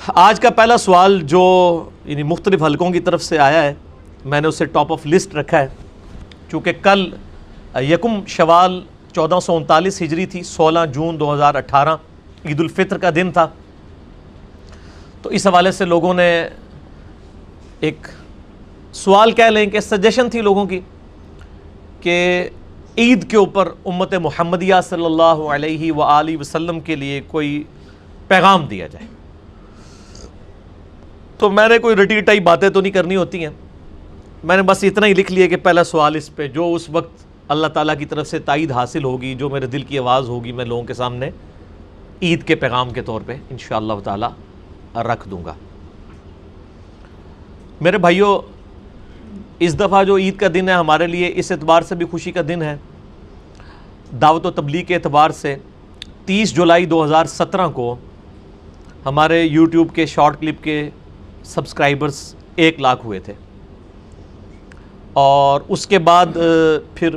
آج کا پہلا سوال جو یعنی مختلف حلقوں کی طرف سے آیا ہے، میں نے اسے ٹاپ آف لسٹ رکھا ہے چونکہ کل یکم شوال 1439 ہجری تھی، 16 جون 2018 عید الفطر کا دن تھا۔ تو اس حوالے سے لوگوں نے ایک سوال کہہ لیں کہ سجیشن تھی لوگوں کی کہ عید کے اوپر امت محمدیہ صلی اللہ علیہ وآلہ وسلم کے لیے کوئی پیغام دیا جائے۔ تو میں نے کوئی رٹی رٹائی باتیں تو نہیں کرنی ہوتی ہیں، میں نے بس اتنا ہی لکھ لیا کہ پہلا سوال اس پہ جو اس وقت اللہ تعالیٰ کی طرف سے تائید حاصل ہوگی، جو میرے دل کی آواز ہوگی، میں لوگوں کے سامنے عید کے پیغام کے طور پہ انشاءاللہ تعالیٰ رکھ دوں گا۔ میرے بھائیوں، اس دفعہ جو عید کا دن ہے ہمارے لیے اس اعتبار سے بھی خوشی کا دن ہے، دعوت و تبلیغ کے اعتبار سے 30 جولائی 2017 کو ہمارے یوٹیوب کے شارٹ کلپ کے سبسکرائبرز 1 لاکھ ہوئے تھے، اور اس کے بعد پھر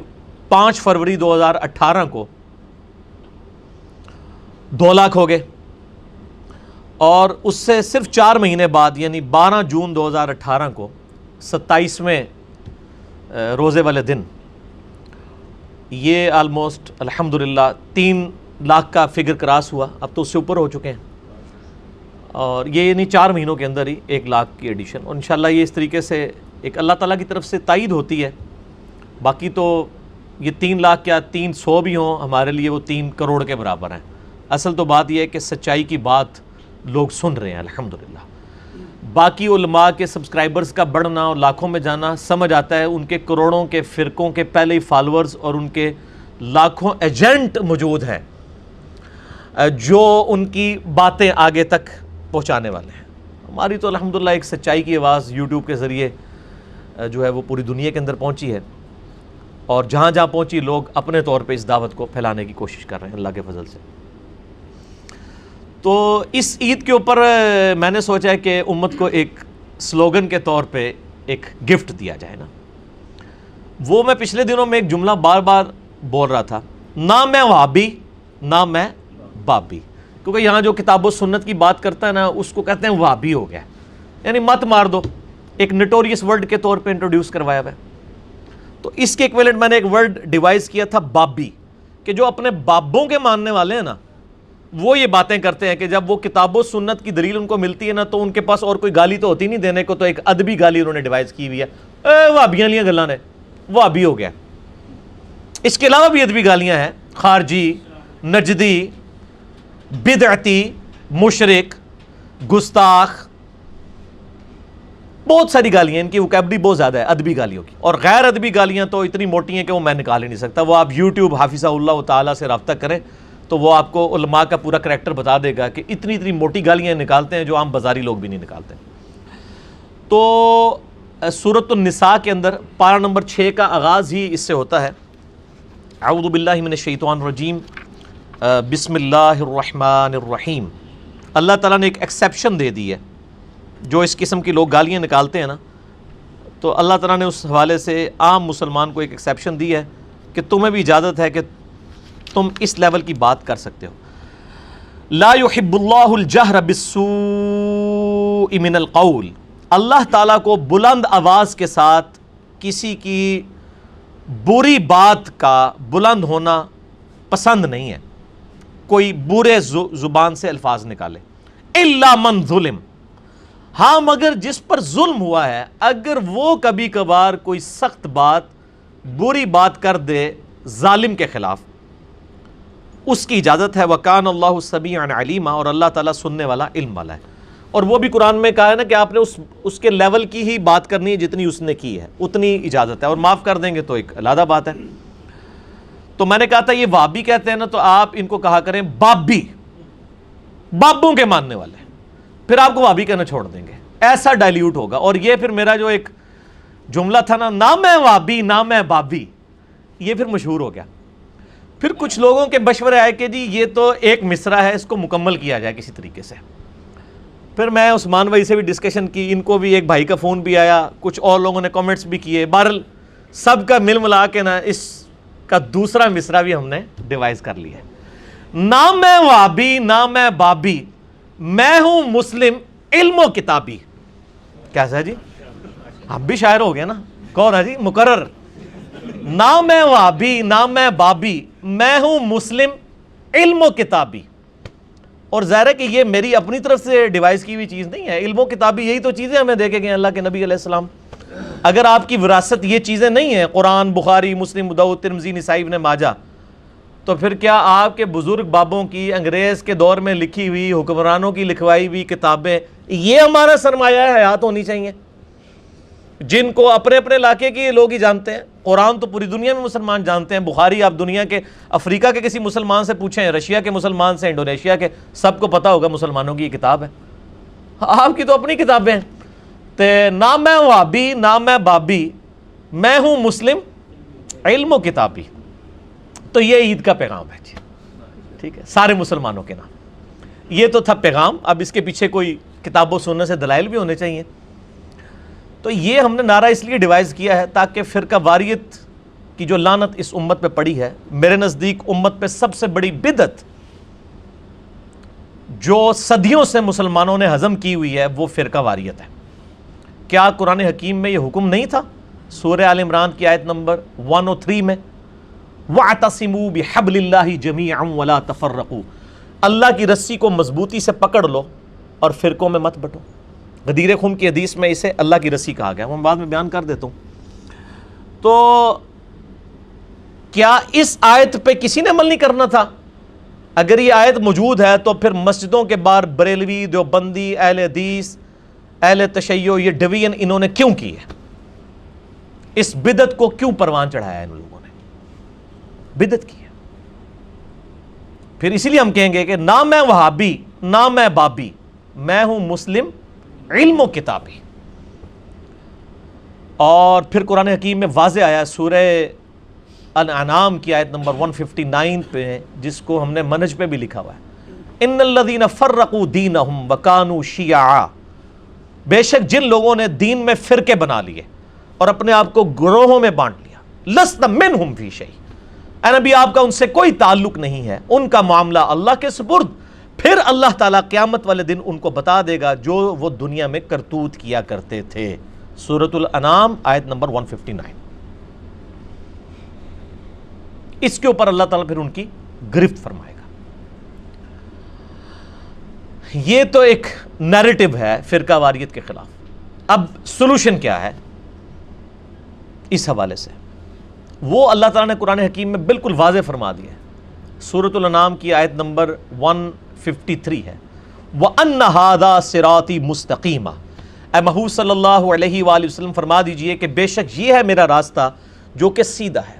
5 فروری 2018 کو 2 لاکھ ہو گئے، اور اس سے صرف 4 مہینے بعد یعنی 12 جون 2018 کو 27ویں روزے والے دن یہ آلموسٹ الحمدللہ 3 لاکھ کا فگر کراس ہوا، اب تو اس سے اوپر ہو چکے ہیں، اور یہ یعنی 4 مہینوں کے اندر ہی 1 لاکھ کی ایڈیشن، اور انشاءاللہ یہ اس طریقے سے ایک اللہ تعالیٰ کی طرف سے تائید ہوتی ہے۔ باقی تو یہ 3 لاکھ کیا 300 بھی ہوں، ہمارے لیے وہ 3 کروڑ کے برابر ہیں۔ اصل تو بات یہ ہے کہ سچائی کی بات لوگ سن رہے ہیں الحمدللہ۔ باقی علماء کے سبسکرائبرز کا بڑھنا اور لاکھوں میں جانا سمجھ آتا ہے، ان کے کروڑوں کے فرقوں کے پہلے ہی فالورز اور ان کے لاکھوں ایجنٹ موجود ہیں جو ان کی باتیں آگے تک پہنچانے والے ہیں۔ ہماری تو الحمدللہ ایک سچائی کی آواز یوٹیوب کے ذریعے جو ہے وہ پوری دنیا کے اندر پہنچی ہے، اور جہاں جہاں پہنچی لوگ اپنے طور پہ اس دعوت کو پھیلانے کی کوشش کر رہے ہیں اللہ کے فضل سے۔ تو اس عید کے اوپر میں نے سوچا ہے کہ امت کو ایک سلوگن کے طور پہ ایک گفٹ دیا جائے نا۔ وہ میں پچھلے دنوں میں ایک جملہ بار بار بول رہا تھا، نہ میں وہابی نہ میں بابی، کیونکہ یہاں جو کتاب و سنت کی بات کرتا ہے نا اس کو کہتے ہیں وہابی ہو گیا، یعنی مت مار دو، ایک نٹوریس ورڈ کے طور پہ انٹروڈیوس کروایا ہوا ہے۔ تو اس کے ایکویلنٹ میں نے ایک ورڈ ڈیوائز کیا تھا بابی، کہ جو اپنے بابوں کے ماننے والے ہیں نا وہ یہ باتیں کرتے ہیں کہ جب وہ کتاب و سنت کی دلیل ان کو ملتی ہے نا تو ان کے پاس اور کوئی گالی تو ہوتی نہیں دینے کو، تو ایک ادبی گالی انہوں نے ڈیوائز کی ہوئی ہے، وہابیاں لیاں گلاں نے، وہابی ہو گیا۔ اس کے علاوہ بھی ادبی گالیاں ہیں، خارجی، نجدی، بدعتی، مشرک، گستاخ، بہت ساری گالیاں، ان کی وکیبلری بہت زیادہ ہے ادبی گالیوں کی، اور غیر ادبی گالیاں تو اتنی موٹی ہیں کہ وہ میں نکال ہی نہیں سکتا۔ وہ آپ یوٹیوب حافظہ اللہ تعالیٰ سے رابطہ کریں تو وہ آپ کو علماء کا پورا کریکٹر بتا دے گا کہ اتنی موٹی گالیاں نکالتے ہیں جو عام بازاری لوگ بھی نہیں نکالتے۔ تو سورۃ النساء کے اندر پارہ نمبر 6 کا آغاز ہی اس سے ہوتا ہے، اعوذ باللہ من الشیطان الرجیم، بسم اللہ الرحمن الرحیم۔ اللہ تعالیٰ نے ایک ایکسیپشن دے دی ہے، جو اس قسم کی لوگ گالیاں نکالتے ہیں نا، تو اللہ تعالیٰ نے اس حوالے سے عام مسلمان کو ایک ایکسیپشن دی ہے کہ تمہیں بھی اجازت ہے کہ تم اس لیول کی بات کر سکتے ہو۔ لا يحب اللہ الجہر بالسوء من القول، اللہ تعالیٰ کو بلند آواز کے ساتھ کسی کی بری بات کا بلند ہونا پسند نہیں ہے، کوئی برے زبان سے الفاظ نکالے، الا من ظلم، ہاں مگر جس پر ظلم ہوا ہے، اگر وہ کبھی کبھار کوئی سخت بات بری بات کر دے ظالم کے خلاف، اس کی اجازت ہے۔ وَكَانَ اللَّهُ سَمِيعًا عَلِيمًا، اور اللہ تعالیٰ سننے والا، علم والا ہے۔ اور وہ بھی قرآن میں کہا ہے نا کہ آپ نے اس کے لیول کی ہی بات کرنی ہے جتنی اس نے کی ہے، اتنی اجازت ہے، اور معاف کر دیں گے تو ایک علیحدہ بات ہے۔ تو میں نے کہا تھا یہ وہابی کہتے ہیں نا، تو آپ ان کو کہا کریں بابی، بابوں کے ماننے والے، پھر آپ کو وہابی کہنا چھوڑ دیں گے، ایسا ڈائلیوٹ ہوگا۔ اور یہ پھر میرا جو ایک جملہ تھا نا، نہ میں وہابی نہ میں بابی، یہ پھر مشہور ہو گیا۔ پھر کچھ لوگوں کے مشورے آئے کہ جی یہ تو ایک مصرع ہے، اس کو مکمل کیا جائے کسی طریقے سے۔ پھر میں عثمان بھائی سے بھی ڈسکشن کی، ان کو بھی ایک بھائی کا فون بھی آیا، کچھ اور لوگوں نے کامنٹس بھی کیے، بہرحال سب کا مل ملا کے نا اس کا دوسرا مصرع بھی ہم نے ڈیوائز کر لیا ہے۔ نہ میں وہابی نہ میں بابی، میں ہوں مسلم علم و کتابی. کیسا ہے جی؟ آپ بھی شاعر ہو گئے نا. کون ہے جی؟ مقرر. نہ میں وہابی نہ میں بابی، میں ہوں مسلم علم و کتابی. اور ظاہر ہے کہ یہ میری اپنی طرف سے ڈیوائس کی ہوئی چیز نہیں ہے. علم و کتابی یہی تو چیزیں ہمیں دے کے گئے اللہ کے نبی علیہ السلام. اگر آپ کی وراثت یہ چیزیں نہیں ہیں، قرآن، بخاری، مسلم، ابو داؤد، ترمذی، نسائی، ابن ماجہ، تو پھر کیا آپ کے بزرگ بابوں کی انگریز کے دور میں لکھی ہوئی، حکمرانوں کی لکھوائی ہوئی کتابیں یہ ہمارا سرمایہ حیات ہونی چاہیے، جن کو اپنے اپنے علاقے کے لوگ ہی جانتے ہیں؟ قرآن تو پوری دنیا میں مسلمان جانتے ہیں. بخاری آپ دنیا کے افریقہ کے کسی مسلمان سے پوچھیں، رشیا کے مسلمان سے، انڈونیشیا کے، سب کو پتہ ہوگا مسلمانوں کی یہ کتاب ہے. آپ کی تو اپنی کتابیں ہیں. نہ میں وہابی نہ میں بابی، میں ہوں مسلم علم و کتابی. تو یہ عید کا پیغام ہے جی. ٹھیک ہے، سارے مسلمانوں کے نام. یہ تو تھا پیغام. اب اس کے پیچھے کوئی کتاب و سنت سے دلائل بھی ہونے چاہیے. تو یہ ہم نے نعرہ اس لیے ڈیوائز کیا ہے تاکہ فرقہ واریت کی جو لعنت اس امت پہ پڑی ہے، میرے نزدیک امت پہ سب سے بڑی بدعت جو صدیوں سے مسلمانوں نے ہضم کی ہوئی ہے وہ فرقہ واریت ہے. کیا قرآن حکیم میں یہ حکم نہیں تھا؟ سورہ آل عمران کی آیت نمبر 103 میں وَاعْتَصِمُوا بِحَبْلِ اللَّهِ جَمِيعًا وَلَا تَفَرَّقُوا، اللہ کی رسی کو مضبوطی سے پکڑ لو اور فرقوں میں مت بٹو. غدیر خم کی حدیث میں اسے اللہ کی رسی کہا گیا، وہ بعد میں بیان کر دیتا ہوں. تو کیا اس آیت پہ کسی نے عمل نہیں کرنا تھا؟ اگر یہ آیت موجود ہے تو پھر مسجدوں کے باہر بریلوی، دیوبندی، اہل حدیث، اہل تشیع، یہ ڈویژن انہوں نے کیوں کی ہے؟ اس بدعت کو کیوں پروان چڑھایا ہے ان لوگوں نے؟ بدعت کی ہے. پھر اسی لیے ہم کہیں گے کہ نہ میں وہابی نہ میں بابی، میں ہوں مسلم علم و کتابی. اور پھر قرآن حکیم میں واضح آیا سورہ انعام کی آیت نمبر 159 پہ، جس کو ہم نے منہج پہ بھی لکھا ہوا ہے، ان الذین فرقوا دینہم وکانوا شیعا، بے شک جن لوگوں نے دین میں فرقے بنا لیے اور اپنے آپ کو گروہوں میں بانٹ لیا، لست منہم فی شیء، اے نبی آپ کا ان سے کوئی تعلق نہیں ہے، ان کا معاملہ اللہ کے سپرد. پھر اللہ تعالیٰ قیامت والے دن ان کو بتا دے گا جو وہ دنیا میں کرتوت کیا کرتے تھے. سورۃ الانعام آیت نمبر 159. اس کے اوپر اللہ تعالیٰ پھر ان کی گرفت فرمائے گا. یہ تو ایک نیریٹو ہے فرقہ واریت کے خلاف. اب سولوشن کیا ہے اس حوالے سے؟ وہ اللہ تعالیٰ نے قرآن حکیم میں بالکل واضح فرما دیا ہے. سورۃ الانعام کی آیت نمبر 153 ہے، وَأَنَّ هَذَا صِرَاطِي مُسْتَقِيمًا. اے محبوب صلی اللہ علیہ وآلہ وسلم فرما دیجئے کہ بے شک یہ ہے میرا راستہ جو کہ سیدھا ہے.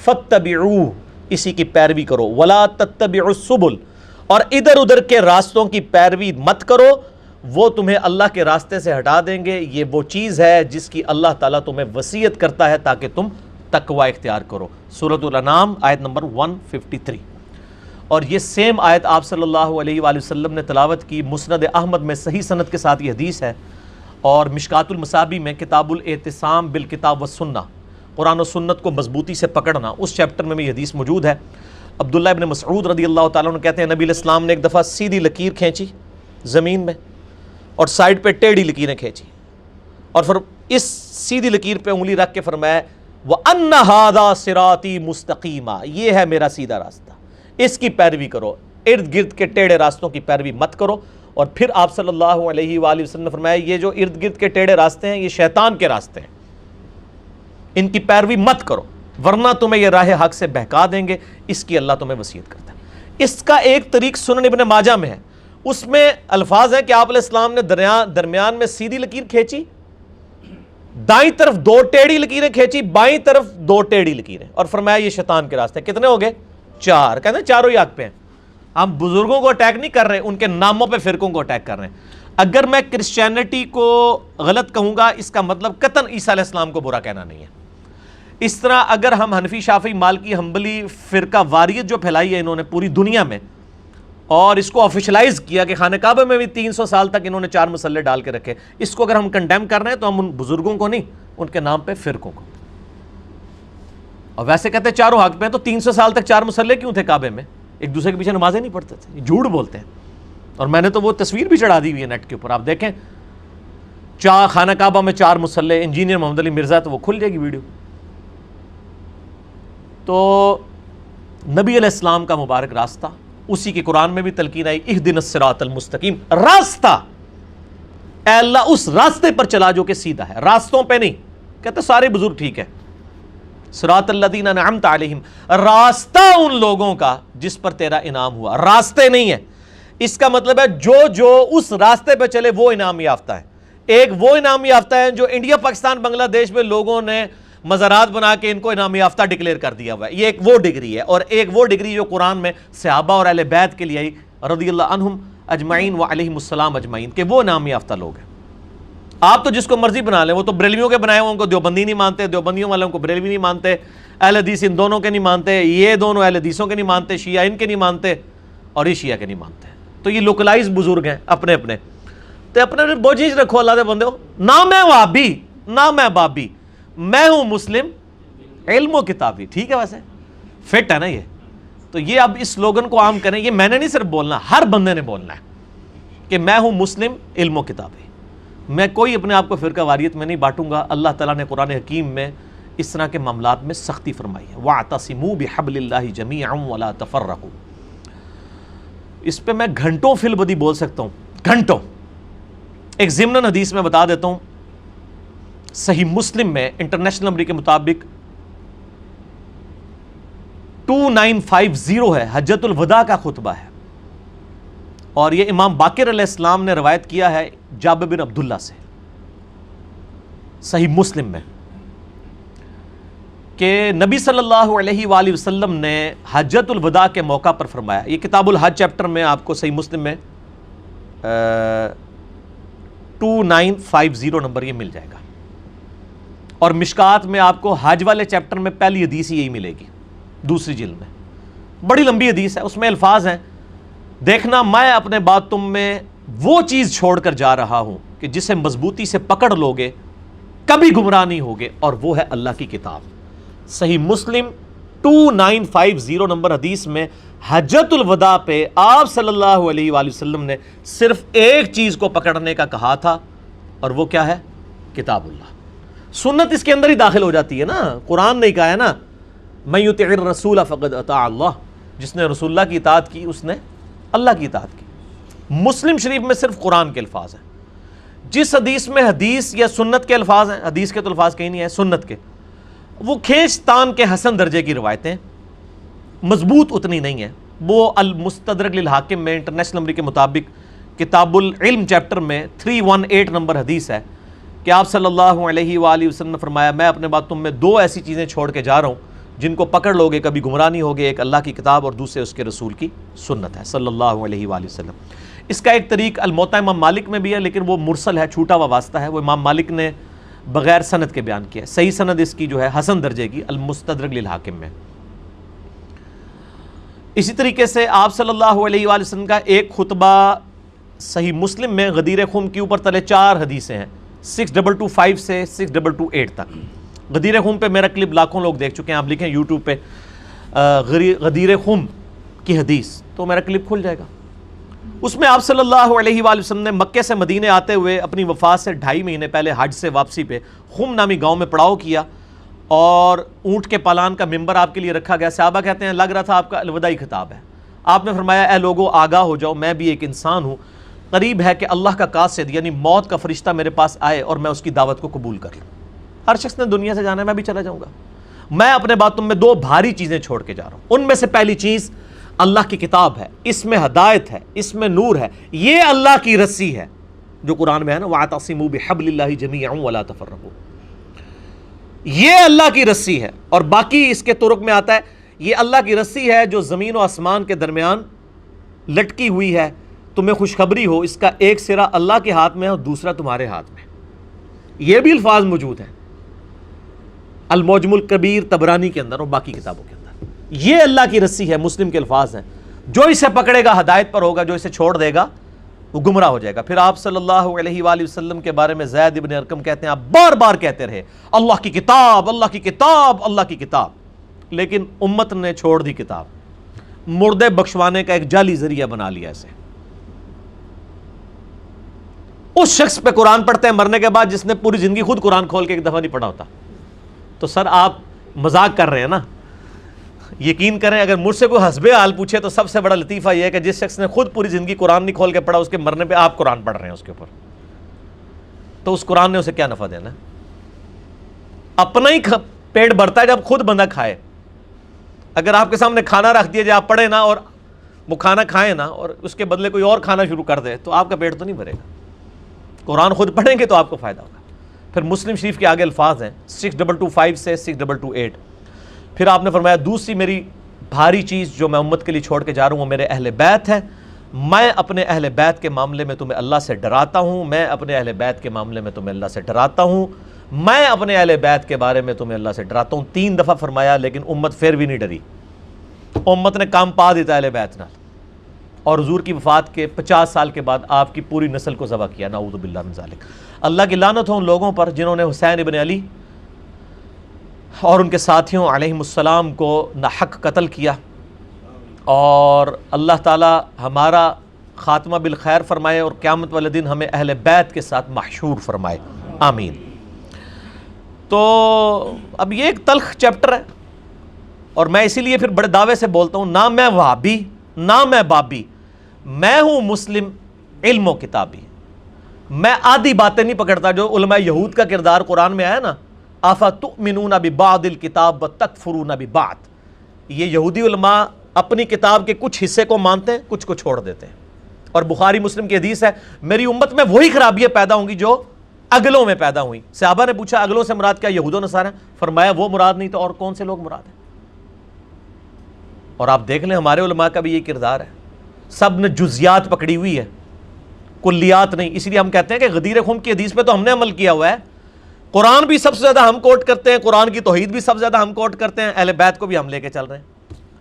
فَاتَّبِعُوهُ، اسی کی پیروی کرو. وَلَا تَتَّبِعُوا السُّبُلَ، اور ادھر ادھر کے راستوں کی پیروی مت کرو، وہ تمہیں اللہ کے راستے سے ہٹا دیں گے. یہ وہ چیز ہے جس کی اللہ تعالیٰ تمہیں وصیت کرتا ہے تاکہ تم تقوی اختیار کرو. سورۃ الانعام آیت نمبر 153. اور یہ سیم آیت آپ صلی اللہ علیہ وآلہ وسلم نے تلاوت کی. مسند احمد میں صحیح سند کے ساتھ یہ حدیث ہے، اور مشکات المصابیح میں کتاب الاعتصام بالکتاب والسنہ، قرآن و سنت کو مضبوطی سے پکڑنا، اس چیپٹر میں بھی یہ حدیث موجود ہے. عبداللہ ابن مسعود رضی اللہ تعالیٰ عنہ کہتے ہیں نبی علیہ السلام نے ایک دفعہ سیدھی لکیر کھینچی زمین میں اور سائڈ پہ ٹیڑھی لکیریں کھینچی، اور پھر اس سیدھی لکیر پہ انگلی رکھ کے فرمایا وَأَنَّ هَذَا صِرَاطِي مُسْتَقِيمًا، یہ ہے میرا سیدھا راستہ، اس کی پیروی کرو، ارد گرد کے ٹیڑھے راستوں کی پیروی مت کرو. اور پھر آپ صلی اللہ علیہ وآلہ وسلم نے فرمایا یہ جو ارد گرد کے ٹیڑھے راستے ہیں یہ شیطان کے راستے ہیں، ان کی پیروی مت کرو ورنہ تمہیں یہ راہ حق سے بہکا دیں گے. اس کی اللہ تمہیں وصیت کرتا ہے. اس کا ایک طریق سنن ابن ماجہ میں ہے، اس میں الفاظ ہیں کہ آپ علیہ السلام نے درمیان میں سیدھی لکیر کھینچی، دائیں طرف 2 ٹیڑھی لکیریں کھینچی، بائیں طرف 2 ٹیڑھی لکیریں، اور فرمایا یہ شیطان کے راستے. کتنے ہو گئے؟ 4. کہتے ہیں چاروں ہی حق پہ ہیں. ہم بزرگوں کو اٹیک نہیں کر رہے، ان کے ناموں پہ فرقوں کو اٹیک کر رہے ہیں. اگر میں کرسچینٹی کو غلط کہوں گا اس کا مطلب قطعاً عیسیٰ علیہ السلام کو برا کہنا نہیں ہے. اس طرح اگر ہم حنفی، شافعی، مالکی، حنبلی فرقہ واریت جو پھیلائی ہے انہوں نے پوری دنیا میں، اور اس کو آفیشلائز کیا کہ خانہ کعبہ میں بھی 300 سال تک انہوں نے 4 مسلح ڈال کے رکھے، اس کو اگر ہم کنڈیم کر رہے ہیں تو ہم ان بزرگوں کو نہیں، ان کے نام پہ فرقوں کو. اور ویسے کہتے ہیں چاروں حق پہ ہیں، تو 300 سال تک 4 مسلح کیوں تھے کعبے میں؟ ایک دوسرے کے پیچھے نمازیں نہیں پڑھتے تھے. جھوٹ بولتے ہیں. اور میں نے تو وہ تصویر بھی چڑھا دی ہوئی ہے نیٹ کے اوپر، آپ دیکھیں خانہ کعبہ میں 4 مصلے، انجینئر محمد علی مرزا، تو وہ کھل جائے گی ویڈیو۔ تو نبی علیہ السلام کا مبارک راستہ، اسی کی قرآن میں بھی تلقین آئی، اہدنا الصراط المستقیم، راستہ، اے اللہ اس راستے پر چلا جو کہ سیدھا ہے، راستوں پہ نہیں۔ کہتے سارے بزرگ ٹھیک ہے، صراط الذین انعمت علیہم، راستہ ان لوگوں کا جس پر تیرا انعام ہوا، راستے نہیں ہے۔ اس کا مطلب ہے جو اس راستے پہ چلے وہ انعام یافتہ ہے۔ ایک وہ انعام یافتہ ہے جو انڈیا، پاکستان، بنگلہ دیش میں لوگوں نے مزارات بنا کے ان کو انعام یافتہ ڈکلیئر کر دیا ہوا ہے، یہ ایک وہ ڈگری ہے، اور ایک وہ ڈگری جو قرآن میں صحابہ اور اہل بیت کے لیے آئی رضی اللہ عنہم اجمعین و علیہم السلام اجمعین، کہ وہ انعام یافتہ لوگ ہیں۔ آپ تو جس کو مرضی بنا لیں، وہ تو بریلویوں کے بنائے ان کو دیوبندی نہیں مانتے، دیوبندیوں والوں کو بریلوی نہیں مانتے، اہل حدیث ان دونوں کے نہیں مانتے، یہ دونوں اہل حدیثوں کے نہیں مانتے، شیعہ ان کے نہیں مانتے، اور یہ شیعہ کے نہیں مانتے۔ تو یہ لوکلائز بزرگ ہیں اپنے اپنے، تو اپنے وہ چیز رکھو اللہ دے بندے ہو، نہ میں وہابی نہ میں بابی، میں ہوں مسلم علم و کتابی، ٹھیک ہے، ویسے فٹ ہے نا یہ۔ تو یہ اب اس سلوگن کو عام کریں، یہ میں نے نہیں صرف بولنا، ہر بندے نے بولنا ہے کہ میں ہوں مسلم علم و کتابی۔ میں کوئی اپنے آپ کو فرقہ واریت میں نہیں بانٹوں گا۔ اللہ تعالیٰ نے قرآن حکیم میں اس طرح کے معاملات میں سختی فرمائی ہے، وَاعْتَصِمُوا بِحَبْلِ اللَّهِ جَمِيعًا وَلَا تَفَرَّقُوا۔ اس پہ میں گھنٹوں فی البدی بول سکتا ہوں، گھنٹوں۔ ایک ضمن حدیث میں بتا دیتا ہوں، صحیح مسلم میں انٹرنیشنل نمبر کے مطابق 2950 ہے، حجۃ الوداع کا خطبہ ہے، اور یہ امام باقر علیہ السلام نے روایت کیا ہے جابر بن عبداللہ سے، صحیح مسلم میں، کہ نبی صلی اللہ علیہ وآلہ وسلم نے حجۃ الوداع کے موقع پر فرمایا، یہ کتاب الحج چیپٹر میں آپ کو صحیح مسلم میں 2950 نمبر یہ مل جائے گا، اور مشکات میں آپ کو حج والے چیپٹر میں پہلی حدیث یہی ملے گی، دوسری جلد میں، بڑی لمبی حدیث ہے، اس میں الفاظ ہیں، دیکھنا میں اپنے بعد تم میں وہ چیز چھوڑ کر جا رہا ہوں کہ جسے مضبوطی سے پکڑ لوگے کبھی گمراہ نہیں ہوگے، اور وہ ہے اللہ کی کتاب۔ صحیح مسلم 2950 نمبر حدیث میں حجۃ الوداع پہ آپ صلی اللہ علیہ وآلہ وسلم نے صرف ایک چیز کو پکڑنے کا کہا تھا، اور وہ کیا ہے؟ کتاب اللہ۔ سنت اس کے اندر ہی داخل ہو جاتی ہے نا، قرآن نے کہا ہے نا من یطع الرسول فقد اطاع اللہ، جس نے رسول اللہ کی اطاعت کی اس نے اللہ کی اطاعت کی۔ مسلم شریف میں صرف قرآن کے الفاظ ہیں، جس حدیث میں حدیث یا سنت کے الفاظ ہیں، حدیث کے تو الفاظ کہیں نہیں ہیں، سنت کے، وہ کھینچ تان کے حسن درجے کی روایتیں، مضبوط اتنی نہیں ہیں۔ وہ المستدرک للحاکم میں انٹرنیشنل نمبر کے مطابق کتاب العلم چیپٹر میں 318 نمبر حدیث ہے کہ آپ صلی اللہ علیہ وآلہ وسلم نے فرمایا میں اپنے بعد تم میں 2 ایسی چیزیں چھوڑ کے جا رہا ہوں جن کو پکڑ لوگے کبھی گمراہ نہیں ہوگے، ایک اللہ کی کتاب اور دوسرے اس کے رسول کی سنت ہے صلی اللہ علیہ وآلہ وسلم۔ اس کا ایک طریق الموطا امام مالک میں بھی ہے، لیکن وہ مرسل ہے، چھوٹا ہوا واسطہ ہے، وہ امام مالک نے بغیر سند کے بیان کیا ہے۔ صحیح سند اس کی جو ہے حسن درجے کی المستدرک للحاکم میں۔ اسی طریقے سے آپ صلی اللہ علیہ وآلہ وسلم کا ایک خطبہ صحیح مسلم میں غدیر خم کے اوپر تلے 4 حدیثیں ہیں، 6225 سے 6228 تک۔ غدیر خم پہ میرا کلپ لاکھوں لوگ دیکھ چکے ہیں، آپ لکھیں یوٹیوب پہ غدیر خم کی حدیث تو میرا کلپ کھل جائے گا۔ اس میں آپ صلی اللہ علیہ وآلہ وسلم نے مکے سے مدینے آتے ہوئے اپنی وفات سے 2.5 مہینے پہلے حج سے واپسی پہ خم نامی گاؤں میں پڑاؤ کیا، اور اونٹ کے پالان کا ممبر آپ کے لیے رکھا گیا۔ صحابہ کہتے ہیں لگ رہا تھا آپ کا الوداعی خطاب ہے۔ آپ نے فرمایا اے لوگو آگاہ ہو جاؤ، میں بھی ایک انسان ہوں، قریب ہے کہ اللہ کا قاصد یعنی موت کا فرشتہ میرے پاس آئے اور میں اس کی دعوت کو قبول کر لوں۔ ہر شخص نے دنیا سے جانا ہے، میں بھی چلا جاؤں گا۔ میں اپنے بعد تم میں 2 بھاری چیزیں چھوڑ کے جا رہا ہوں، ان میں سے پہلی چیز اللہ کی کتاب ہے، اس میں ہدایت ہے، اس میں نور ہے، یہ اللہ کی رسی ہے جو قرآن میں ہے نا وَاعْتَصِمُوا بِحَبْلِ اللَّهِ جَمِيعًا وَلَا تَفَرَّقُوا، یہ اللہ کی رسی ہے۔ اور باقی اس کے طرق میں آتا ہے یہ اللہ کی رسی ہے جو زمین و آسمان کے درمیان لٹکی ہوئی ہے، تمہیں خوشخبری ہو اس کا ایک سرا اللہ کے ہاتھ میں ہے اور دوسرا تمہارے ہاتھ میں۔ یہ بھی الفاظ موجود ہیں المعجم الکبیر طبرانی کے اندر اور باقی کتابوں کے اندر۔ یہ اللہ کی رسی ہے، مسلم کے الفاظ ہیں، جو اسے پکڑے گا ہدایت پر ہوگا، جو اسے چھوڑ دے گا وہ گمراہ ہو جائے گا۔ پھر آپ صلی اللہ علیہ وآلہ وسلم کے بارے میں زید ابن ارقم کہتے ہیں آپ بار بار کہتے رہے اللہ کی کتاب، اللہ کی کتاب، اللہ کی کتاب، لیکن امت نے چھوڑ دی کتاب، مردے بخشوانے کا ایک جعلی ذریعہ بنا لیا اسے۔ اس شخص پہ قرآن پڑھتے ہیں مرنے کے بعد جس نے پوری زندگی خود قرآن کھول کے ایک دفعہ نہیں پڑھا ہوتا. تو سر آپ مذاق کر رہے ہیں نا. یقین کریں اگر مجھ سے کوئی حسب حال پوچھے تو سب سے بڑا لطیفہ یہ ہے کہ جس شخص نے خود پوری زندگی قرآن نہیں کھول کے پڑھا، اس کے مرنے پہ آپ قرآن پڑھ رہے ہیں اس کے اوپر، تو اس قرآن نے اسے کیا نفع دینا؟ اپنا ہی پیٹ بھرتا ہے جب خود بندہ کھائے. اگر آپ کے سامنے کھانا رکھ دیا جائے، آپ پڑھیں نا اور وہ کھانا کھائیں نا اور اس کے بدلے کوئی اور کھانا شروع کر دے تو آپ کا پیٹ تو نہیں بھرے گا. قرآن خود پڑھیں گے تو آپ کو فائدہ ہوگا. پھر مسلم شریف کے آگے الفاظ ہیں 6225 سے 6228. پھر آپ نے فرمایا دوسری میری بھاری چیز جو میں امت کے لیے چھوڑ کے جا رہا ہوں وہ میرے اہل بیت ہے. میں اپنے اہل بیت کے معاملے میں تمہیں اللہ سے ڈراتا ہوں، میں اپنے اہل بیت کے معاملے میں تمہیں اللہ سے ڈراتا ہوں، میں اپنے اہل بیت کے بارے میں تمہیں اللہ سے ڈراتا ہوں. 3 دفعہ فرمایا، لیکن امت پھر بھی نہیں ڈری. امت نے کام پا دیتا اہل بیت نال، اور حضور کی وفات کے 50 سال کے بعد آپ کی پوری نسل کو ذبح کیا. نعوذ باللہ من ذالک. اللہ کی لعنت ہو ان لوگوں پر جنہوں نے حسین ابن علی اور ان کے ساتھیوں علیہم السلام کو ناحق قتل کیا. اور اللہ تعالی ہمارا خاتمہ بالخیر فرمائے اور قیامت والے دن ہمیں اہل بیت کے ساتھ محشور فرمائے، آمین. تو اب یہ ایک تلخ چیپٹر ہے، اور میں اسی لیے پھر بڑے دعوے سے بولتا ہوں، نہ میں وہابی نہ میں بابی، میں ہوں مسلم علم و کتابی. میں آدھی باتیں نہیں پکڑتا. جو علماء یہود کا کردار قرآن میں آیا نا، افتؤمنون ببعض الکتاب وتکفرون ببعض، یہ یہودی علماء اپنی کتاب کے کچھ حصے کو مانتے ہیں، کچھ کو چھوڑ دیتے ہیں. اور بخاری مسلم کی حدیث ہے میری امت میں وہی خرابیاں پیدا ہوں گی جو اگلوں میں پیدا ہوئی. صحابہ نے پوچھا اگلوں سے مراد کیا یہود و نصارہ ہیں؟ فرمایا وہ مراد نہیں تو اور کون سے لوگ مراد ہیں؟ اور آپ دیکھ لیں ہمارے علماء کا بھی یہ کردار ہے، سب نے جزیات پکڑی ہوئی ہے، کلیات نہیں. اس لیے ہم کہتے ہیں کہ غدیر خم کی حدیث پہ تو ہم نے عمل کیا ہوا ہے. قرآن بھی سب سے زیادہ ہم کوٹ کرتے ہیں، قرآن کی توحید بھی سب سے زیادہ ہم کوٹ کرتے ہیں، اہل بیت کو بھی ہم لے کے چل رہے ہیں.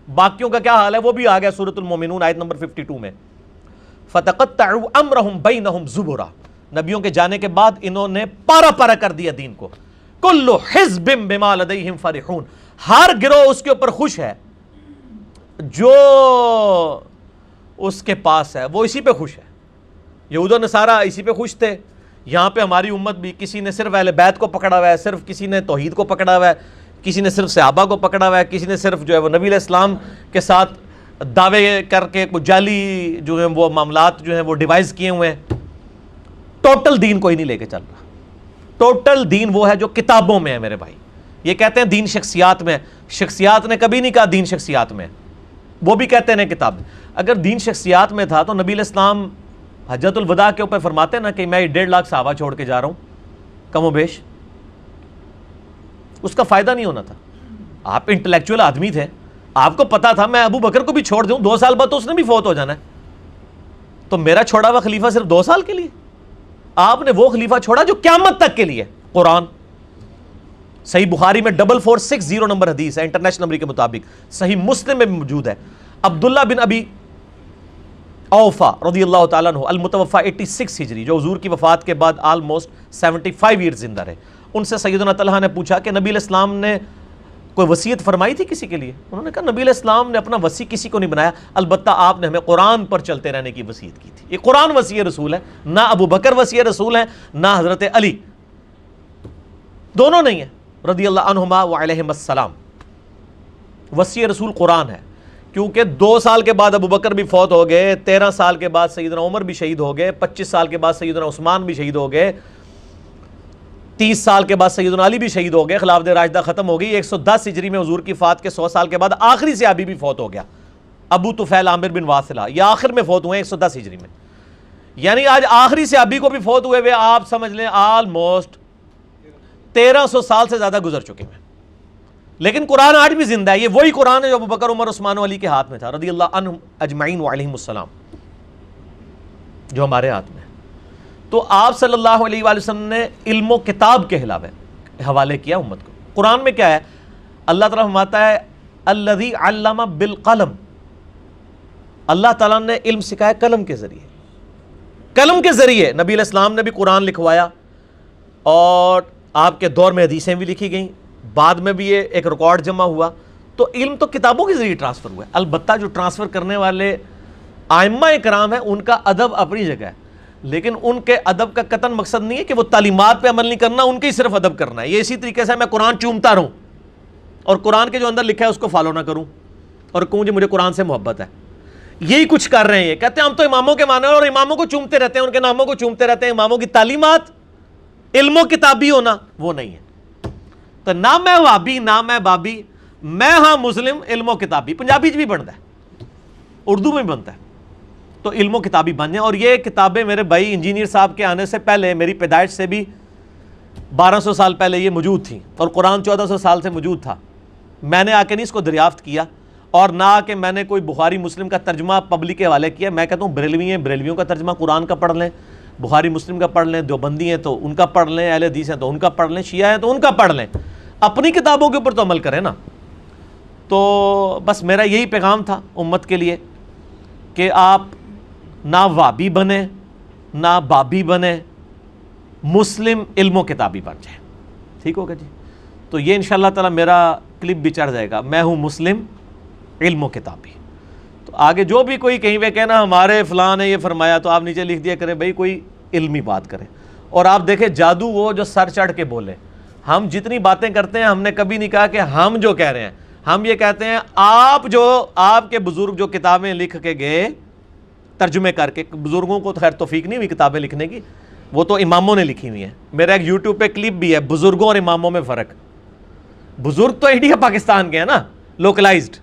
باقیوں کا کیا حال ہے وہ بھی آ گیا سورۃ المومنون آیت نمبر 52 میں، فَتَقَطَّعُوا أَمْرَهُمْ بَيْنَهُمْ زُبُرًا. نبیوں کے جانے کے بعد انہوں نے پارا پارا کر دیا دین کو. كُلُّ حِزْبٍ بِمَا لَدَيْهِمْ فَرِحُونَ. ہر گروہ اس کے اوپر خوش ہے، جو اس کے پاس ہے وہ اسی پہ خوش ہے. یہود و نصارہ اسی پہ خوش تھے. یہاں پہ ہماری امت بھی کسی نے صرف اہل بیت کو پکڑا ہوا ہے، صرف کسی نے توحید کو پکڑا ہوا ہے، کسی نے صرف صحابہ کو پکڑا ہوا ہے، کسی نے صرف جو ہے وہ نبی علیہ السلام کے ساتھ دعوے کر کے کچھ جعلی جو ہیں وہ معاملات جو ہیں وہ ڈیوائز کیے ہوئے ہیں. ٹوٹل دین کوئی نہیں لے کے چل رہا. ٹوٹل دین وہ ہے جو کتابوں میں ہے میرے بھائی. یہ کہتے ہیں دین شخصیات میں، شخصیات نے کبھی نہیں کہا دین شخصیات میں، وہ بھی کہتے ہیں کتاب میں. اگر دین شخصیات میں تھا تو نبی علیہ السلام حجۃ الوداع کے اوپر فرماتے نا کہ میں 1.5 لاکھ صحابہ چھوڑ کے جا رہا ہوں، کم و بیش. اس کا فائدہ نہیں ہونا تھا. آپ انٹلیکچوئل آدمی تھے، آپ کو پتا تھا میں ابو بکر کو بھی چھوڑ دوں 2 سال بعد تو اس نے بھی فوت ہو جانا ہے، تو میرا چھوڑا ہوا خلیفہ صرف 2 سال کے لیے. آپ نے وہ خلیفہ چھوڑا جو قیامت تک کے لیے. قرآن صحیح بخاری میں 4460 نمبر حدیث ہے انٹرنیشنل نمبر کے مطابق، صحیح مسلم میں بھی موجود ہے. عبداللہ بن ابی اوفا رضی اللہ تعالیٰ عنہ المتوفا 86 ہجری، جو حضور کی وفات کے بعد آلموسٹ 75 ایئر زندہ رہے. ان سے سیدنا طلحہ نے پوچھا کہ نبی علیہ السلام نے کوئی وصیت فرمائی تھی کسی کے لیے؟ انہوں نے کہا نبی علیہ السلام نے اپنا وصی کسی کو نہیں بنایا، البتہ آپ نے ہمیں قرآن پر چلتے رہنے کی وصیت کی تھی. یہ قرآن وصی رسول ہے، نہ ابو بکر وصی رسول ہے نہ حضرت علی، دونوں نہیں ہیں رضی اللہ عنہما وعلیہم السلام. وصی رسول قرآن ہے، کیونکہ 2 سال کے بعد ابو بکر بھی فوت ہو گئے، 13 سال کے بعد سیدنا عمر بھی شہید ہو گئے، 25 سال کے بعد سیدنا عثمان بھی شہید ہو گئے، 30 سال کے بعد سیدنا علی بھی شہید ہو گئے، خلافت راشدہ ختم ہو گئی. 110 ہجری میں حضور کی وفات کے 100 سال کے بعد آخری صحابی بھی فوت ہو گیا، ابو طفیل عامر بن واصلہ. یہ آخر میں فوت ہوئے 110 ہجری میں. یعنی آج آخری صحابی کو بھی فوت ہوئے ہوئے آپ سمجھ لیں آلموسٹ 1300 سال سے زیادہ گزر چکے ہیں. لیکن قرآن آج بھی زندہ ہے. یہ وہی قرآن ہے جو ابو بکر عمر عثمان و علی کے ہاتھ میں تھا رضی اللہ عنہم اجمعین وعلیہم السلام، جو ہمارے ہاتھ میں. تو آپ صلی اللہ علیہ وآلہ وسلم نے علم و کتاب کے حوالے کیا امت کو. قرآن میں کیا ہے؟ اللہ تعالیٰ فرماتا ہے الذی علم بالقلم. اللہ تعالیٰ نے علم سکھایا قلم کے ذریعے. قلم کے ذریعے نبی علیہ السلام نے بھی قرآن لکھوایا، اور آپ کے دور میں حدیثیں بھی لکھی گئیں، بعد میں بھی یہ ایک ریکارڈ جمع ہوا. تو علم تو کتابوں کے ذریعے ٹرانسفر ہوا ہے. البتہ جو ٹرانسفر کرنے والے ائمہ کرام ہیں ان کا ادب اپنی جگہ ہے. لیکن ان کے ادب کا قطعاً مقصد نہیں ہے کہ وہ تعلیمات پہ عمل نہیں کرنا، ان کے ہی صرف ادب کرنا ہے. یہ اسی طریقے سے میں قرآن چومتا رہوں اور قرآن کے جو اندر لکھا ہے اس کو فالو نہ کروں اور کہوں جی مجھے قرآن سے محبت ہے. یہی کچھ کر رہے ہیں. یہ کہتے ہیں ہم تو اماموں کے ماننے اور اماموں کو چومتے رہتے ہیں، ان کے ناموں کو چومتے رہتے ہیں. اماموں کی تعلیمات، علم و کتابی ہونا وہ نہیں ہے. تو نہ میں وہابی نہ میں بابی، میں ہاں مسلم علم و کتابی. پنجابی بھی بنتا ہے، اردو میں بھی بنتا ہے. تو علم و کتابی بن جائیں. اور یہ کتابیں میرے بھائی انجینئر صاحب کے آنے سے پہلے، میری پیدائش سے بھی 1200 سال پہلے یہ موجود تھیں، اور قرآن 1400 سال سے موجود تھا. میں نے آ کے نہیں اس کو دریافت کیا، اور نہ کہ میں نے کوئی بخاری مسلم کا ترجمہ پبلک کے حوالے کیا. میں کہتا ہوں بریلوی ہیں، بریلویوں کا ترجمہ قرآن کا پڑھ لیں، بخاری مسلم کا پڑھ لیں، دیوبندی ہیں تو ان کا پڑھ لیں، اہل حدیث ہیں تو ان کا پڑھ لیں، شیعہ ہیں تو ان کا پڑھ لیں. اپنی کتابوں کے اوپر تو عمل کریں نا. تو بس میرا یہی پیغام تھا امت کے لیے کہ آپ نہ وابی بنیں نہ بابی بنیں، مسلم علم و کتابی بن جائیں. ٹھیک ہوگا جی. تو یہ انشاءاللہ تعالی میرا کلپ بھی چڑھ جائے گا، میں ہوں مسلم علم و کتابی. تو آگے جو بھی کوئی کہیں پہ کہنا ہمارے فلاں نے یہ فرمایا، تو آپ نیچے لکھ دیا کریں بھائی کوئی علمی بات کریں. اور آپ دیکھیں جادو وہ جو سر چڑھ کے بولے. ہم جتنی باتیں کرتے ہیں ہم نے کبھی نہیں کہا کہ ہم جو کہہ رہے ہیں، ہم یہ کہتے ہیں آپ کے بزرگ جو کتابیں لکھ کے گئے ترجمے کر کے، بزرگوں کو خیر توفیق نہیں ہوئی کتابیں لکھنے کی، وہ تو اماموں نے لکھی ہوئی ہیں. میرا ایک یوٹیوب پہ کلپ بھی ہے بزرگوں اور اماموں میں فرق. بزرگ تو انڈیا پاکستان کے ہیں نا، لوکلائزڈ.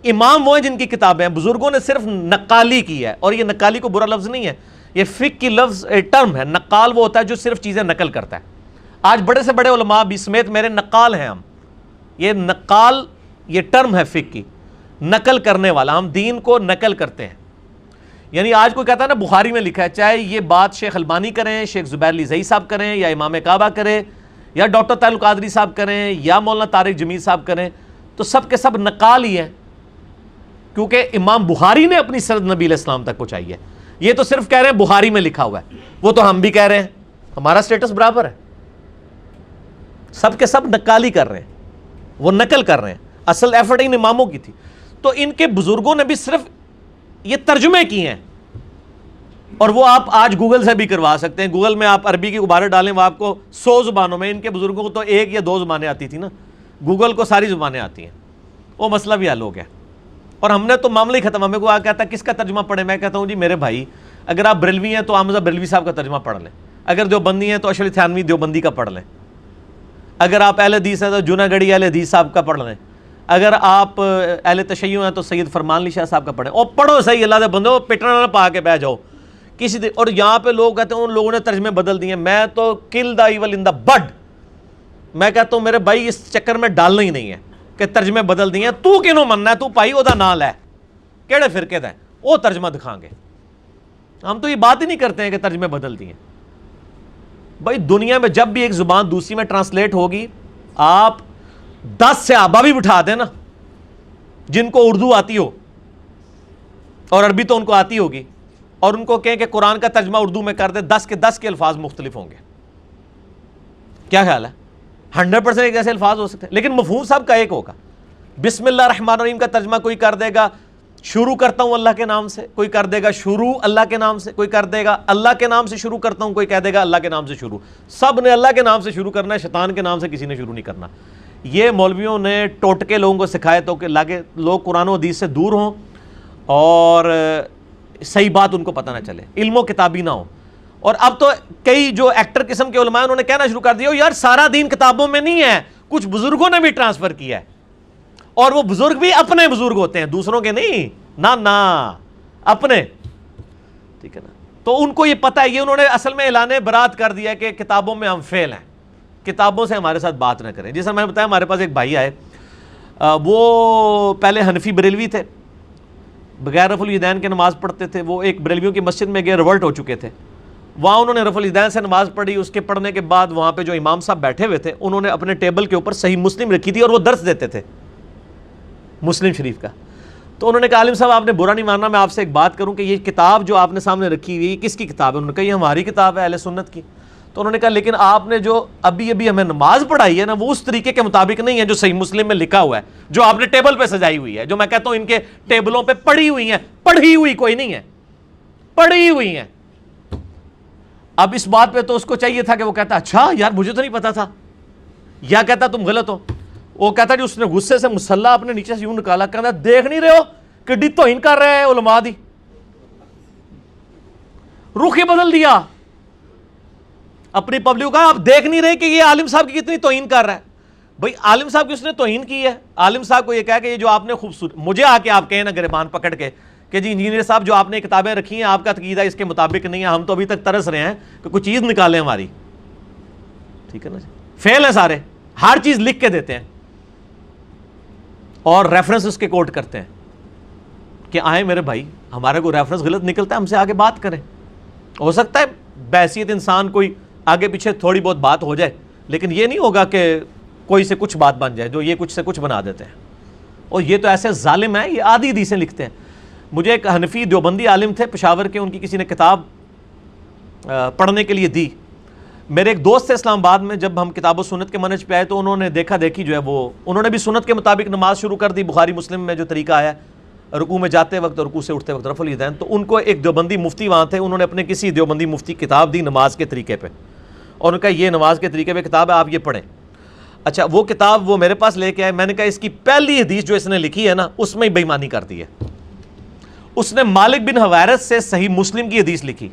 امام وہ ہیں جن کی کتابیں ہیں. بزرگوں نے صرف نقالی کی ہے، اور یہ نقالی کو برا لفظ نہیں ہے، یہ فقہ کی لفظ ٹرم ہے. نقال وہ ہوتا ہے جو صرف چیزیں نقل کرتا ہے. آج بڑے سے بڑے علماء بھی سمیت میرے نقال ہیں ہم. یہ نقال یہ ٹرم ہے فقہ کی، نقل کرنے والا. ہم دین کو نقل کرتے ہیں. یعنی آج کوئی کہتا ہے نا بخاری میں لکھا ہے، چاہے یہ بات شیخ البانی کریں، شیخ زبیر علی زئی صاحب کریں، یا امام کعبہ کریں، یا ڈاکٹر طاہر القادری صاحب کریں، یا مولانا طارق جمیل صاحب کریں، تو سب کے سب نقال ہی ہیں. کیونکہ امام بخاری نے اپنی سند نبی علیہ السلام تک پہنچائی ہے. یہ تو صرف کہہ رہے ہیں بخاری میں لکھا ہوا ہے، وہ تو ہم بھی کہہ رہے ہیں، ہمارا سٹیٹس برابر ہے. سب کے سب نقالی کر رہے ہیں، وہ نقل کر رہے ہیں. اصل ایفرٹ ان اماموں کی تھی. تو ان کے بزرگوں نے بھی صرف یہ ترجمے کیے ہیں، اور وہ آپ آج گوگل سے بھی کروا سکتے ہیں. گوگل میں آپ عربی کی عبارت ڈالیں، وہ آپ کو 100 زبانوں میں. ان کے بزرگوں کو تو 1 یا 2 زبانیں آتی تھی نا، گوگل کو ساری زبانیں آتی ہیں. وہ مسئلہ بھی حل ہو گیا. اور ہم نے تو معاملہ ہی ختم. ہمیں کوئی کہتا ہے کس کا ترجمہ پڑھیں، میں کہتا ہوں جی میرے بھائی اگر آپ بریلوی ہیں تو حامزہ بریلوی صاحب کا ترجمہ پڑھ لیں. اگر دیوبندی ہیں تو اشرف تھانوی دیوبندی کا پڑھ لیں. اگر آپ اہل حدیث ہیں تو جوناگڑھی اہل حدیث صاحب کا پڑھ لیں. اگر آپ اہل تشیع ہیں تو سید فرمان علی شاہ صاحب کا پڑھیں. اور پڑھو صحیح، اللہ دے بندو، پٹنا نہ پا کے بہ جاؤ کسی دن. اور یہاں پہ لوگ کہتے ہیں ان لوگوں نے ترجمے بدل دیے. میں تو کل دا ایول ان دا بڈ. میں کہتا ہوں میرے بھائی اس چکر میں ڈالنا ہی نہیں ہے کہ ترجمے بدل دیے. تو کینوں مننا ہے؟ تو پائی او دا نال ہے کیڑے فرقے دا ہے وہ ترجمہ دکھائیں گے. ہم تو یہ بات ہی نہیں کرتے ہیں کہ ترجمے بدل دیے. بھائی دنیا میں جب بھی ایک زبان دوسری میں ٹرانسلیٹ ہوگی، آپ 10 صحابہ بھی بٹھا دیں نا جن کو اردو آتی ہو، اور عربی تو ان کو آتی ہوگی، اور ان کو کہیں کہ قرآن کا ترجمہ اردو میں کر دیں، 10 کے 10 کے الفاظ مختلف ہوں گے. کیا خیال ہے؟ 100% ایک ایسے الفاظ ہو سکتے ہیں، لیکن مفہوم صاحب کا ایک ہوگا. بسم اللہ الرحمن الرحیم کا ترجمہ کوئی کر دے گا شروع کرتا ہوں اللہ کے نام سے، کوئی کر دے گا شروع اللہ کے نام سے، کوئی کر دے گا اللہ کے نام سے شروع کرتا ہوں، کوئی کہہ دے گا اللہ کے نام سے شروع. سب نے اللہ کے نام سے شروع کرنا ہے، شیطان کے نام سے کسی نے شروع نہیں کرنا. یہ مولویوں نے ٹوٹکے لوگوں کو سکھائے تو کہ لوگ قرآن و حدیث سے دور ہوں اور صحیح بات ان کو پتہ نہ چلے، علم و کتابی نہ ہو. اور اب تو کئی جو ایکٹر قسم کے علماء انہوں نے کہنا شروع کر دیا یار سارا دین کتابوں میں نہیں ہے، کچھ بزرگوں نے بھی ٹرانسفر کیا ہے. اور وہ بزرگ بھی اپنے بزرگ ہوتے ہیں، دوسروں کے نہیں، نہ اپنے. ٹھیک ہے نا. تو ان کو یہ پتہ ہے، یہ انہوں نے اصل میں اعلان برات کر دیا کہ کتابوں میں ہم فیل ہیں، کتابوں سے ہمارے ساتھ بات نہ کریں. جیسا میں نے بتایا ہمارے پاس ایک بھائی آئے، وہ پہلے حنفی بریلوی تھے، بغیر رفع الیدین کے نماز پڑھتے تھے. وہ ایک بریلویوں کی مسجد میں گئے، ریورٹ ہو چکے تھے. وہاں انہوں نے رفع الیدین سے نماز پڑھی. اس کے پڑھنے کے بعد وہاں پہ جو امام صاحب بیٹھے ہوئے تھے انہوں نے اپنے ٹیبل کے اوپر صحیح مسلم رکھی تھی، اور وہ درس دیتے تھے مسلم شریف کا. تو انہوں نے کہا عالم صاحب آپ نے برا نہیں ماننا، میں آپ سے ایک بات کروں کہ یہ کتاب جو آپ نے سامنے رکھی ہوئی کس کی کتاب ہے؟ انہوں نے کہا یہ ہماری کتاب ہے اہل سنت کی. تو انہوں نے کہا لیکن آپ نے جو ابھی ہمیں نماز پڑھائی ہے نا، وہ اس طریقے کے مطابق نہیں ہے جو صحیح مسلم میں لکھا ہوا ہے، جو آپ نے ٹیبل پہ سجائی ہوئی ہے، جو میں کہتا ہوں ان کے ٹیبلوں پہ پڑھی ہوئی ہیں. پڑھی ہوئی کوئی نہیں ہے، پڑھی ہوئی ہیں. اب اس بات پہ تو اس کو چاہیے تھا کہ وہ کہتا اچھا یار مجھے تو نہیں پتا تھا، یا کہتا تم غلط ہو. وہ کہتا جی اس نے غصے سے مسلح اپنے نیچے سے یوں نکالا، کہتا دیکھ نہیں رہے ہو کہ ڈی توہین کر رہے ہیں علماء دی. رخ ہی بدل دیا اپنی پبلک کا. آپ دیکھ نہیں رہے کہ یہ عالم صاحب کی کتنی توہین کر رہا ہے. بھائی عالم صاحب کی اس نے توہین کی ہے. عالم صاحب کو یہ کہا کہ یہ جو آپ نے خوبصورت، مجھے آ کے آپ کہیں نا گریبان پکڑ کے کہ جی انجینئر صاحب جو آپ نے کتابیں رکھی ہیں آپ کا عقیدہ اس کے مطابق نہیں ہے، ہم تو ابھی تک ترس رہے ہیں کہ کوئی چیز نکالیں ہماری. ٹھیک ہے نا جی، فیل ہیں سارے، ہر چیز لکھ کے دیتے ہیں اور ریفرنس کے کوٹ کرتے ہیں کہ آئیں میرے بھائی ہمارا کوئی ریفرنس غلط نکلتا ہے ہم سے آگے بات کریں. ہو سکتا ہے بحیثیت انسان کوئی آگے پیچھے تھوڑی بہت بات ہو جائے، لیکن یہ نہیں ہوگا کہ کوئی سے کچھ بات بن جائے جو یہ کچھ سے کچھ بنا دیتے ہیں. اور یہ تو ایسے ظالم ہیں، یہ آدھی حدیثیں لکھتے ہیں. مجھے ایک حنفی دیوبندی عالم تھے پشاور کے، ان کی کسی نے کتاب پڑھنے کے لیے دی. میرے ایک دوست تھے اسلام آباد میں، جب ہم کتاب و سنت کے منہج پہ آئے تو انہوں نے دیکھا دیکھی جو ہے وہ انہوں نے بھی سنت کے مطابق نماز شروع کر دی. بخاری مسلم میں جو طریقہ آیا رکوع میں جاتے وقت اور رکوع سے اٹھتے وقت رفع الیدین، تو ان کو ایک دیوبندی مفتی وہاں تھے، انہوں نے اپنے کسی دیوبندی مفتی کتاب دی نماز کے طریقے پہ، اور ان کا یہ نماز کے طریقے پہ کتاب ہے آپ یہ پڑھیں. اچھا وہ کتاب وہ میرے پاس لے کے آئے، میں نے کہا اس کی پہلی حدیث جو اس نے لکھی ہے نا اس میں ہی بے ایمانی کر دی ہے. اس نے مالک بن حویرث سے صحیح مسلم کی حدیث لکھی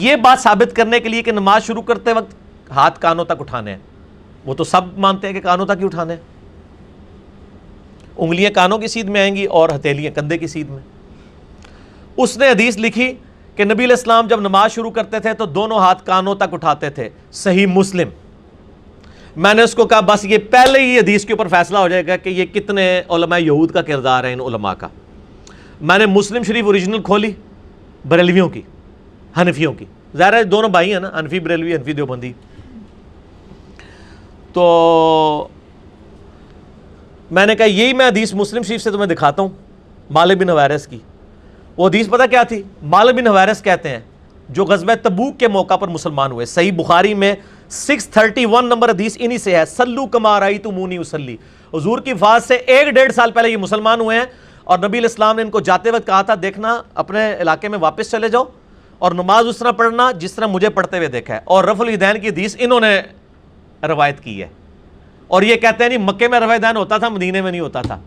یہ بات ثابت کرنے کے لیے کہ نماز شروع کرتے وقت ہاتھ کانوں تک اٹھانے ہیں. وہ تو سب مانتے ہیں کہ کانوں تک ہی اٹھانے ہیں، انگلیاں کانوں کی سیدھ میں آئیں گی اور ہتھیلیاں کندھے کی سیدھ میں. اس نے حدیث لکھی کہ نبی علیہ السلام جب نماز شروع کرتے تھے تو دونوں ہاتھ کانوں تک اٹھاتے تھے، صحیح مسلم. میں نے اس کو کہا بس یہ پہلے ہی حدیث کے اوپر فیصلہ ہو جائے گا کہ یہ کتنے علماء یہود کا کردار ہے ان علماء کا. میں نے مسلم شریف اوریجنل کھولی بریلویوں کی، حنفیوں کی، ظاہر ہے دونوں بھائی ہیں نا، حنفی بریلوی حنفی دیوبندی. تو میں نے کہا یہی میں حدیث مسلم شریف سے تمہیں دکھاتا ہوں مالک بن حویرث کی. وہ حدیث پتہ کیا تھی؟ مالک بن حویرث کہتے ہیں جو غزوہ تبوک کے موقع پر مسلمان ہوئے، صحیح بخاری میں 631 نمبر حدیث انہی سے ہے، سلو کما رأیتمونی اصلی. حضور کی وفات سے 1.5 سال پہلے یہ مسلمان ہوئے ہیں، اور نبی علیہ السلام نے ان کو جاتے وقت کہا تھا دیکھنا اپنے علاقے میں واپس چلے جاؤ اور نماز اس طرح پڑھنا جس طرح مجھے پڑھتے ہوئے دیکھا ہے. اور رفع الیدین کی حدیث انہوں نے روایت کی ہے، اور یہ کہتے ہیں نہیں مکے میں رفع الیدین ہوتا تھا مدینے میں نہیں ہوتا تھا.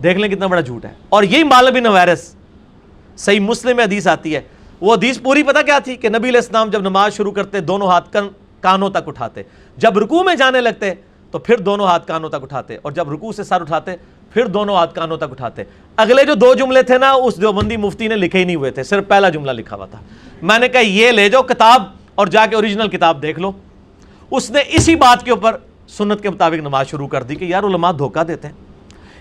دیکھ لیں کتنا بڑا جھوٹ ہے. اور یہی مالک بن حویرث صحیح مسلم میں حدیث آتی ہے، وہ حدیث پوری پتہ کیا تھی کہ نبی علیہ السلام جب نماز شروع کرتے دونوں ہاتھ کانوں تک اٹھاتے، جب رکوع میں جانے لگتے تو پھر دونوں ہاتھ کانوں تک اٹھاتے، اور جب رکوع سے سر اٹھاتے پھر دونوں ہاتھ کانوں تک اٹھاتے. اگلے جو 2 جملے تھے نا اس دیوبندی مفتی نے لکھے ہی نہیں ہوئے تھے، صرف پہلا جملہ لکھا ہوا تھا. میں نے کہا یہ لے جاؤ کتاب اور جا کے اوریجنل کتاب دیکھ لو. اس نے اسی بات کے اوپر سنت کے مطابق نماز شروع کر دی کہ یار علماء دھوکہ دیتے ہیں.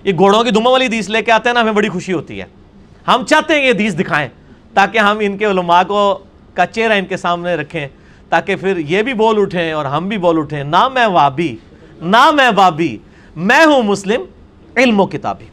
یہ گھوڑوں کی دموں والی حدیث لے کے آتے ہیں نا، ہمیں بڑی خوشی ہوتی ہے، ہم چاہتے ہیں یہ حدیث دکھائیں تاکہ ہم ان کے علماء کا چہرہ ان کے سامنے رکھیں، تاکہ پھر یہ بھی بول اٹھیں اور ہم بھی بول اٹھیں نہ میں وابی نہ میں وابی، میں ہوں مسلم علم و کتابی.